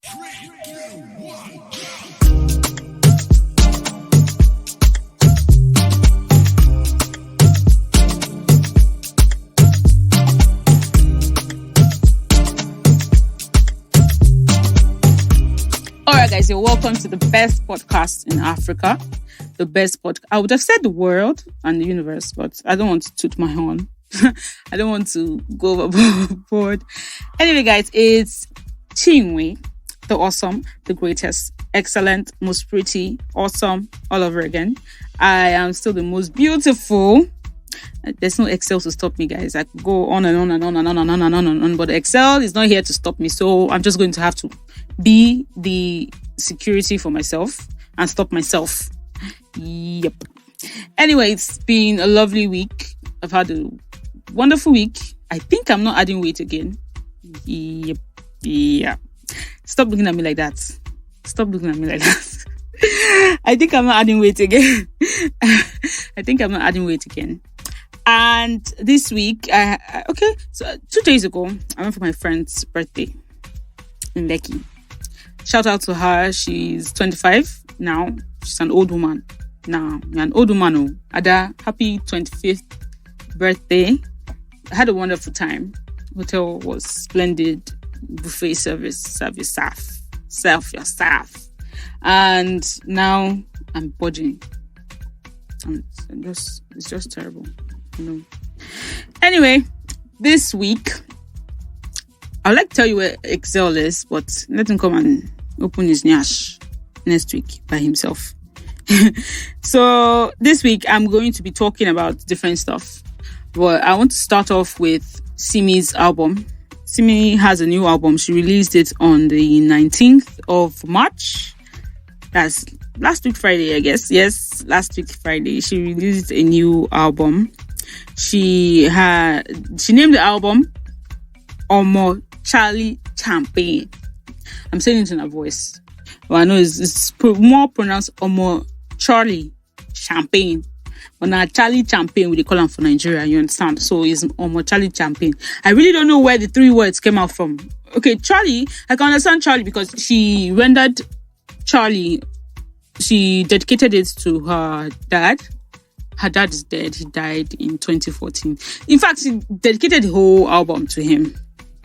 Alright guys, you're welcome to the best podcast in Africa. The best podcast. I would have said the world and the universe, but I don't want to toot my horn. I don't want to go overboard. Anyway guys, it's Chinwe, the awesome, the greatest, excellent, most pretty, awesome, all over again. I am still the most beautiful. There's no Excel to stop me, guys. I could go on and on and on and on and on and on and on, but Excel is not here to stop me. So I'm just going to have to be the security for myself and stop myself. Yep. Anyway, it's been a lovely week. I've had a wonderful week. I think I'm not adding weight again. Yep. Yeah. Stop looking at me like that. Stop looking at me like that. I think I'm not adding weight again. And this week, so 2 days ago, I went for my friend's birthday in Lekki. Shout out to her. She's 25 now. She's an old woman. Now, you're an old woman. Ada, happy 25th birthday. I had a wonderful time. Hotel was splendid. Buffet service, serve your staff. And now I'm budging. And it's just terrible. No. Anyway, this week, I'd like to tell you where Excel is, but let him come and open his nyash next week by himself. So this week, I'm going to be talking about different stuff. But I want to start off with Simi's album. Simi has a new album. She released it on the 19th of March. That's last week Friday, I guess. Yes, last week Friday. She released a new album. She named the album Omo Charlie Champagne. I'm saying it in her voice. Well, I know it's more pronounced Omo Charlie Champagne. But now Charlie Champagne, we call him for Nigeria, you understand? So it's Omo Charlie Champagne. I really don't know where the 3 words came out from. Okay, Charlie, I can understand Charlie because she rendered Charlie, she dedicated it to her dad. Her dad is dead. He died in 2014. In fact, she dedicated the whole album to him.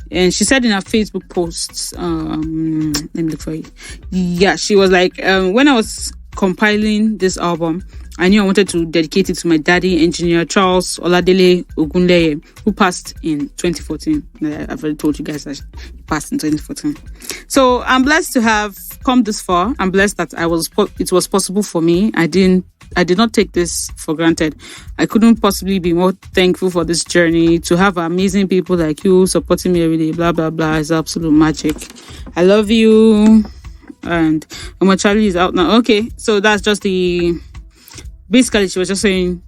And she said in her Facebook posts, let me look for it. Yeah, she was like, when I was compiling this album, I knew I wanted to dedicate it to my daddy, engineer Charles Oladele Ogunleye, who passed in 2014. I've already told you guys that he passed in 2014. So I'm blessed to have come this far. I'm blessed that it was possible for me. I did not take this for granted. I couldn't possibly be more thankful for this journey. To have amazing people like you supporting me every day, blah, blah, blah, is absolute magic. I love you. And Omo Charlie is out now. Okay, so that's just basically, she was just saying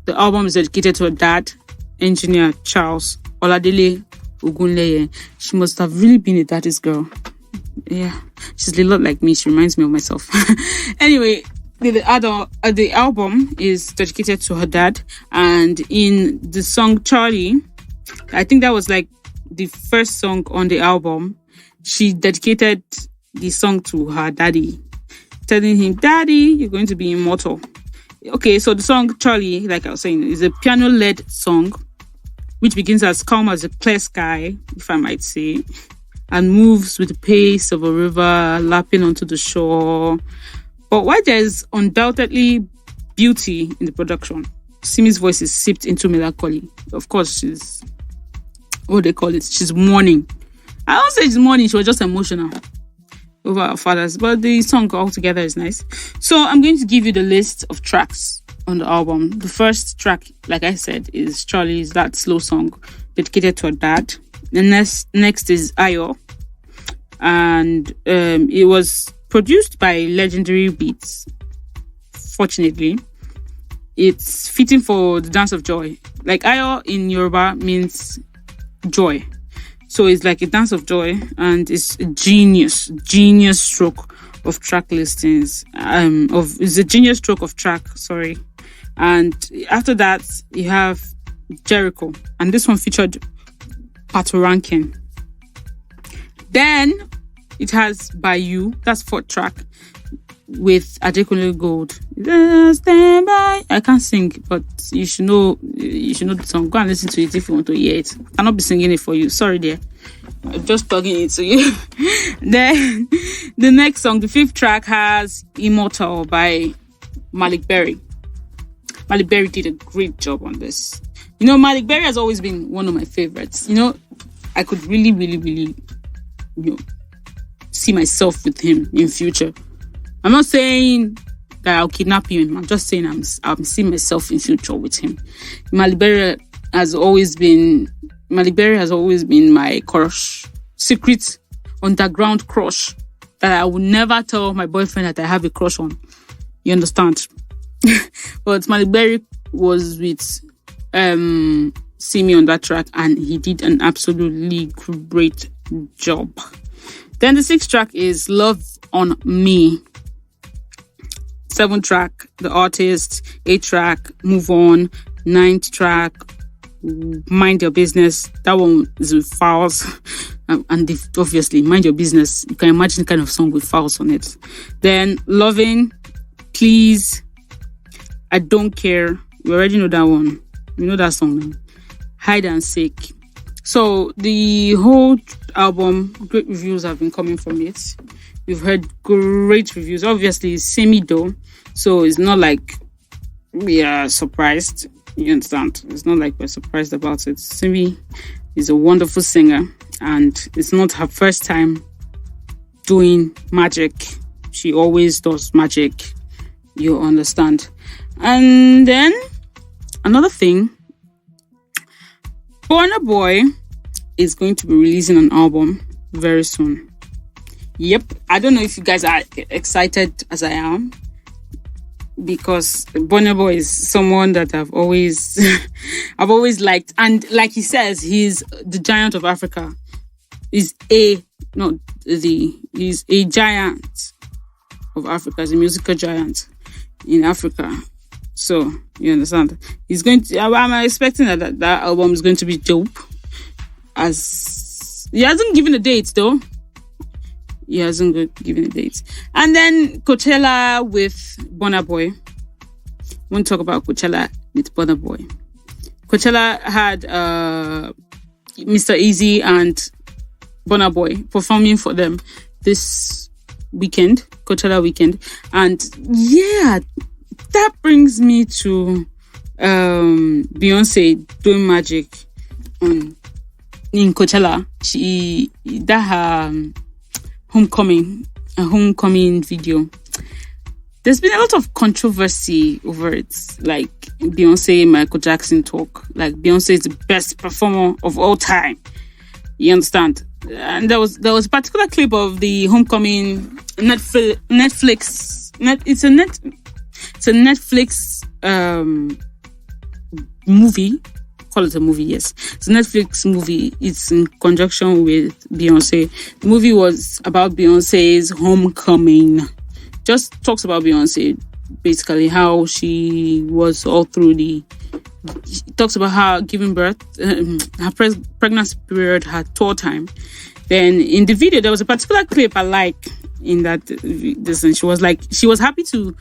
the album is dedicated to her dad, engineer Charles Oladele Ogunleye. She must have really been a daddy's girl. Yeah, she's a lot like me. She reminds me of myself. Anyway, the album is dedicated to her dad, and in the song Charlie, I think that was like the first song on the album. She dedicated the song to her daddy, telling him, "Daddy, you're going to be immortal." Okay, so the song Charlie, like I was saying, is a piano-led song which begins as calm as a clear sky, if I might say, and moves with the pace of a river lapping onto the shore. But while there's undoubtedly beauty in the production, Simi's voice is sipped into melancholy. Of course, she's mourning. I don't say she's mourning, she was just emotional over her fathers, but the song altogether is nice. So I'm going to give you the list of tracks on the album. The first track, like I said, is Charlie's, that slow song dedicated to her dad. The next is Ayo, and it was produced by Legendary Beats. Fortunately, it's fitting for the dance of joy. Like Ayo in Yoruba means joy. So it's like a dance of joy, and it's a genius stroke of track listings. It's a genius stroke of track, sorry. And after that, you have Jericho, and this one featured Pato Rankin. Then It has By You, that's 4th track, with Adekunle Gold. Stand by. I can't sing, but you should know the song. Go and listen to it if you want to hear it. I'll not be singing it for you. Sorry, dear. I'm just plugging it to you. Then the next song, the 5th track, has Immortal by Malik Berry. Malik Berry did a great job on this. Malik Berry has always been one of my favorites. I could really, really, really, see myself with him in future. I'm not saying that I'll kidnap him. I'm just saying I'm seeing myself in future with him. Malik Berry has always been my crush, secret underground crush that I would never tell my boyfriend that I have a crush on. You understand? But Malik Berry was with Simi on that track, and he did an absolutely great job. Then the 6th track is Love on Me. 7th track, The Artist. 8th track, Move On. 9th track, Mind Your Business. That one is with Fouls. And obviously, Mind Your Business. You can imagine the kind of song with Fouls on it. Then Loving, Please, I Don't Care. You already know that one. You know that song now. Hide and Seek. So the whole album, great reviews have been coming from it. We've heard great reviews. Obviously, it's Simi though, so it's not like we are surprised. You understand? It's not like we're surprised about it. Simi is a wonderful singer, and it's not her first time doing magic. She always does magic. You understand? And then another thing, Burna Boy is going to be releasing an album very soon. Yep, I don't know if you guys are excited as I am, because Burna Boy is someone that I've always liked, and like he says, he's the giant of Africa. He's a giant of Africa. He's a musical giant in Africa. So you understand? He's going to. I'm expecting that album is going to be dope. As he hasn't given a date though. He hasn't given a date. And then Coachella with Burna Boy. I want to talk about Coachella with Burna Boy. Coachella had Mr. Easy and Burna Boy performing for them this weekend, Coachella weekend. And yeah, that brings me to Beyonce doing magic in Coachella. Her homecoming video. There's been a lot of controversy over it, like Beyonce, Michael Jackson talk. Like Beyonce is the best performer of all time. You understand? And there was a particular clip of the homecoming Netflix. It's a Netflix movie. Call it a movie, yes. It's a Netflix movie. It's in conjunction with Beyonce. The movie was about Beyonce's homecoming. Just talks about Beyonce, basically how she was all through she talks about her giving birth, her pregnancy period, her tour time. Then in the video, there was a particular clip I like in that. She was happy to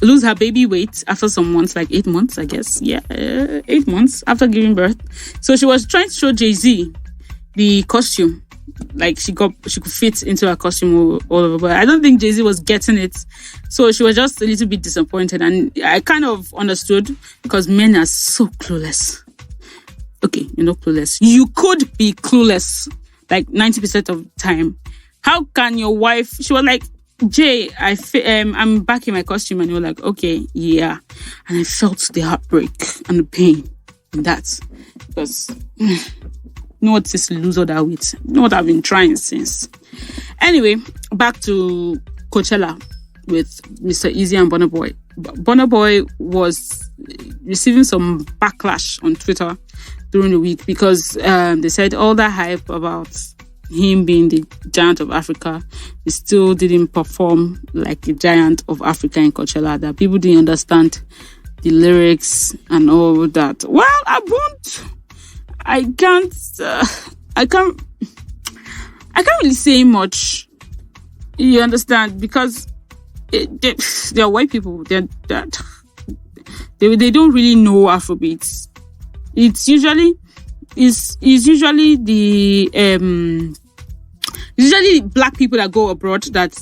lose her baby weight after some months, like 8 months, I guess. Yeah, 8 months after giving birth. So she was trying to show Jay-Z the costume, like she could fit into her costume all over, but I don't think Jay-Z was getting it. So she was just a little bit disappointed, and I kind of understood, because men are so clueless. Okay, you're not clueless. You could be clueless like 90% of the time. How can your wife? She was like, Jay, I'm back in my costume, and you're like, okay, yeah. And I felt the heartbreak and the pain in that, because you know what this loser that with? You know what I've been trying since. Anyway, back to Coachella with Mr. Easy and Burna Boy. Burna Boy was receiving some backlash on Twitter during the week, because they said all that hype about him being the giant of Africa, he still didn't perform like a giant of Africa in Coachella, that people didn't understand the lyrics and all that. Well, I I can't really say much. You understand? Because they are white people. They don't really know Afrobeats. It's usually the usually black people that go abroad that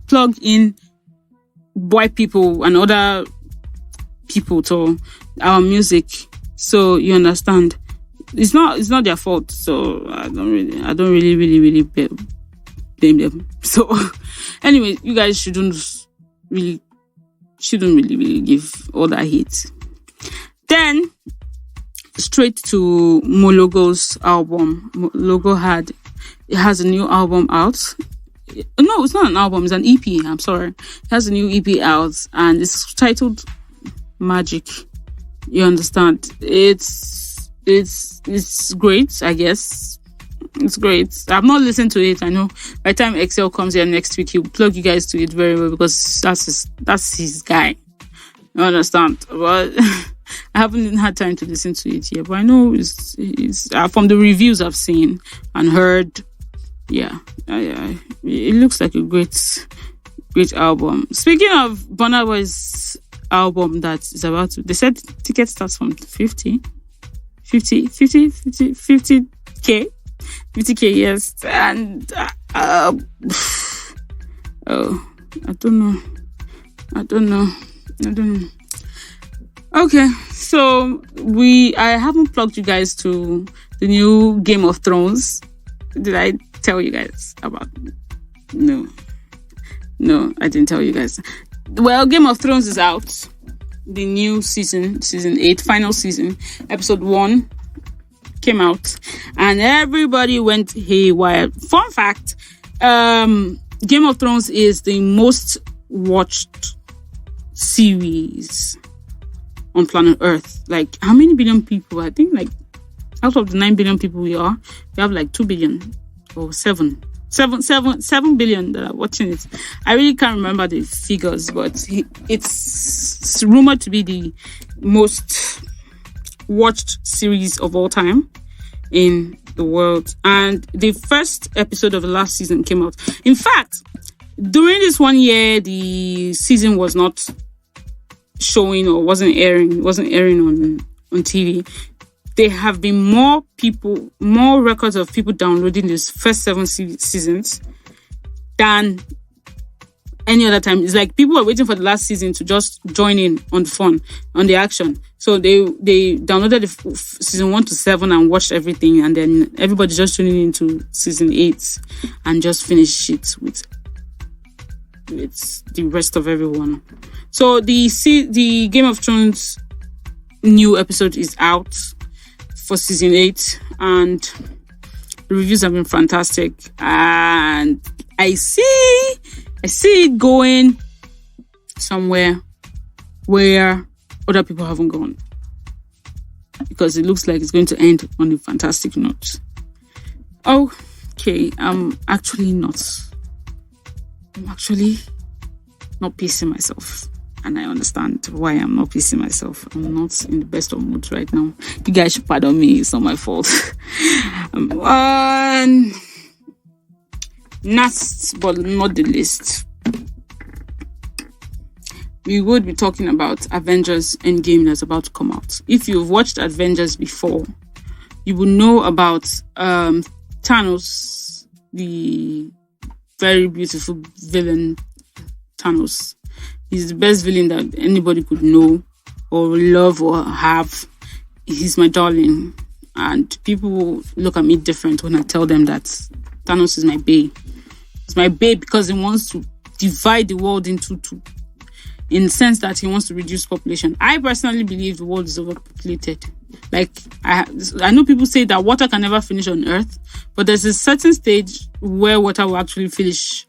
plug in white people and other people to our music. So you understand, it's not their fault. So I don't really blame them. So anyway, you guys shouldn't really give all that hate. Then straight to Moelogo's album. Moelogo has a new album out. No, it's not an album, it's an EP. I'm sorry. It has a new EP out and it's titled Magic. You understand? It's great, I guess. It's great. I've not listened to it. I know by the time Excel comes here next week, he'll plug you guys to it very well because that's his guy. You understand? But I haven't had time to listen to it yet. But I know it's from the reviews I've seen and heard. Yeah, it looks like a great album. Speaking of Burna Boy's album that is about to, they said ticket starts from 50k, yes, and I don't know. Okay, so I haven't plugged you guys to the new Game of Thrones. Did I tell you guys about? No, I didn't tell you guys. Well, Game of Thrones is out. The new season 8, final season, episode 1 came out, and everybody went haywire. Fun fact: Game of Thrones is the most watched series on planet Earth. Like, how many billion people? I think like out of the 9 billion people we have like 2 billion or 7 billion that are watching it. I really can't remember the figures, but it's rumored to be the most watched series of all time in the world. And the first episode of the last season came out. In fact, during this 1 year, the season was not showing or wasn't airing on TV. There have been more records of people downloading these first 7 seasons than any other time. It's like people are waiting for the last season to just join in on the fun, on the action. So they downloaded the season 1 to 7 and watched everything, and then everybody just tuning into season 8 and just finish it with the rest of everyone. So the Game of Thrones new episode is out for season 8, and the reviews have been fantastic, and I see it going somewhere where other people haven't gone, because it looks like it's going to end on a fantastic note. Okay, I'm actually not pissing myself. And I understand why I'm not pissing myself. I'm not in the best of moods right now. You guys should pardon me. It's not my fault. Last but not the least, we would be talking about Avengers Endgame that's about to come out. If you've watched Avengers before, you will know about Thanos, the very beautiful villain Thanos. He's the best villain that anybody could know or love or have. He's my darling. And people look at me different when I tell them that Thanos is my bae. It's my bae because he wants to divide the world into two. In the sense that he wants to reduce population. I personally believe the world is overpopulated. Like, I know people say that water can never finish on Earth, but there's a certain stage where water will actually finish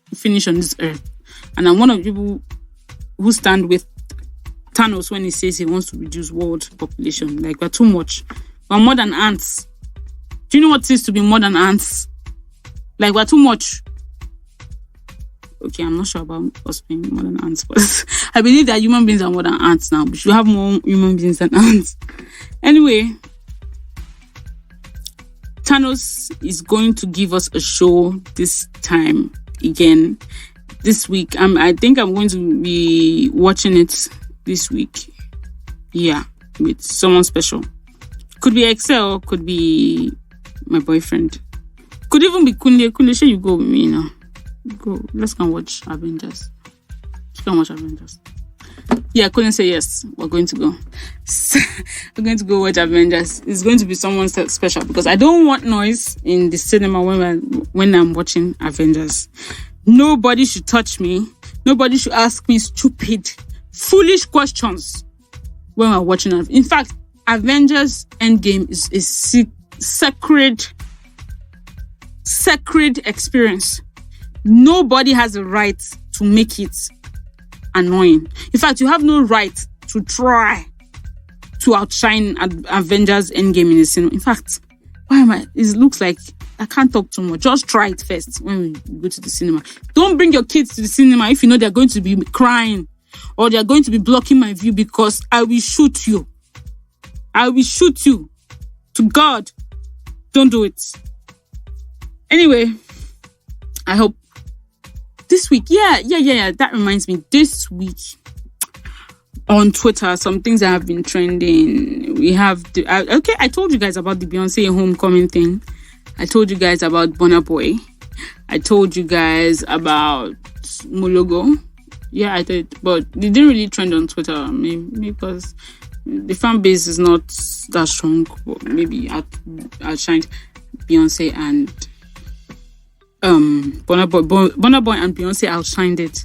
on this Earth. And I'm one of the people who stand with Thanos when he says he wants to reduce world population. Like, we're too much. We're more than ants. Do you know what it is to be more than ants? Like, we're too much. Okay, I'm not sure about us being more than ants, but I believe that human beings are more than ants now. We should have more human beings than ants. Anyway, Africanos is going to give us a show this time again. This week, I think I'm going to be watching it this week. Yeah, with someone special. Could be Excel, could be my boyfriend. Could even be Kunle. Kunle, shall you go with me now? Go. Let's go and watch Avengers. Let's go and watch Avengers. Yeah, I couldn't say yes. We're going to go. We're going to go watch Avengers. It's going to be someone special because I don't want noise in the cinema when I'm watching Avengers. Nobody should touch me. Nobody should ask me stupid, foolish questions when we're watching it. In fact, Avengers Endgame is a sacred experience. Nobody has a right to make it annoying. In fact, you have no right to try to outshine Avengers Endgame in the cinema. In fact, it looks like I can't talk too much. Just try it first when we go to the cinema. Don't bring your kids to the cinema if you know they're going to be crying or they're going to be blocking my view, because I will shoot you. I will shoot you. To God, don't do it. Anyway, I hope this week, yeah. That reminds me, this week on Twitter, some things that have been trending. We have I told you guys about the Beyonce homecoming thing. I told you guys about Burna Boy. I told you guys about Moelogo. Yeah, I did, but they didn't really trend on Twitter. Maybe because the fan base is not that strong. Maybe outshined Beyonce and Burna Boy and Beyonce outshined it.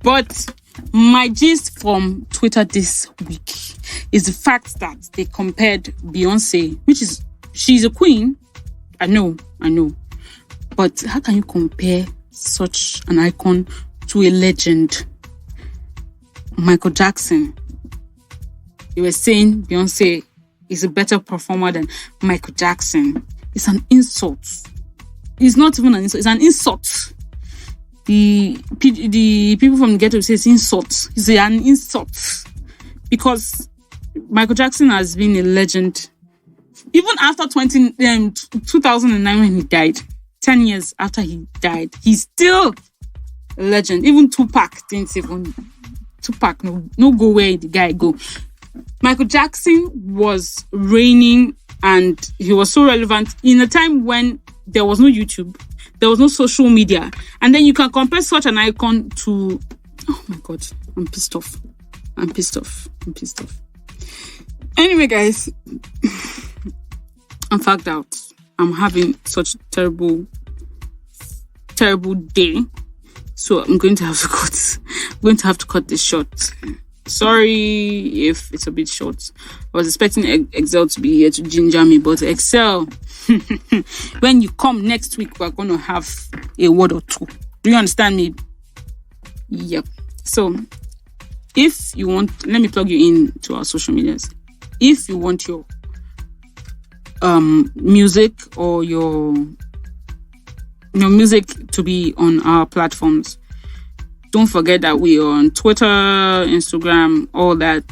But my gist from Twitter this week is the fact that they compared Beyonce, she's a queen. I know. But how can you compare such an icon to a legend? Michael Jackson. They were saying Beyonce is a better performer than Michael Jackson. It's an insult. It's not even an insult. It's an insult. The people from the ghetto say it's insult. It's an insult. Because Michael Jackson has been a legend. Even after 2009 when he died, 10 years after he died, he's still a legend. Even Tupac didn't even... Tupac, no go where the guy go. Michael Jackson was reigning and he was so relevant in a time when there was no YouTube, there was no social media. And then you can compare such an icon to... Oh my God, I'm pissed off. Anyway, guys... I'm fucked out. I'm having such a terrible day. So I'm going to have to cut. I'm going to have to cut this short. Sorry if it's a bit short. I was expecting Excel to be here to ginger me, but Excel, when you come next week, we're going to have a word or two. Do you understand me? Yep. So if you want, let me plug you in to our social medias. If you want your music or your music to be on our platforms, don't forget that we are on Twitter, Instagram, all that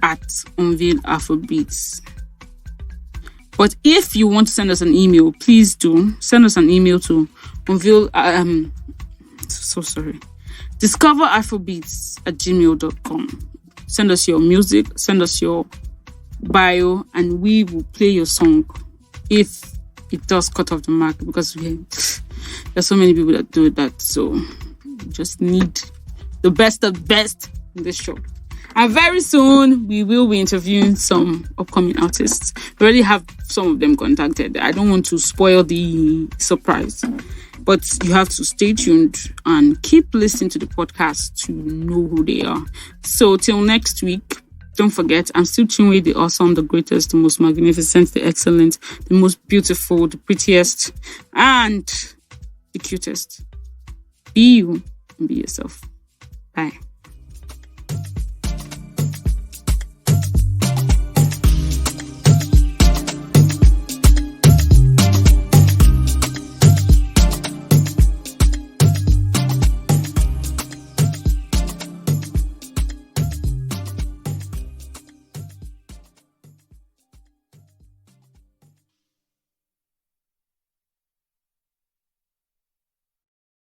at Unveal Afrobeats. But if you want to send us an email, please do send us an email to Unveal discoverafrobeats@gmail.com. Send us your music, send us your bio, and we will play your song if it does cut off the mark, because there's so many people that do that. So we just need the best of the best in this show. And very soon we will be interviewing some upcoming artists. We already have some of them contacted. I don't want to spoil the surprise, but you have to stay tuned and keep listening to the podcast to know who they are. So till next week, don't forget, I'm still Chinwe, the awesome, the greatest, the most magnificent, the excellent, the most beautiful, the prettiest, and the cutest. Be you and be yourself. Bye.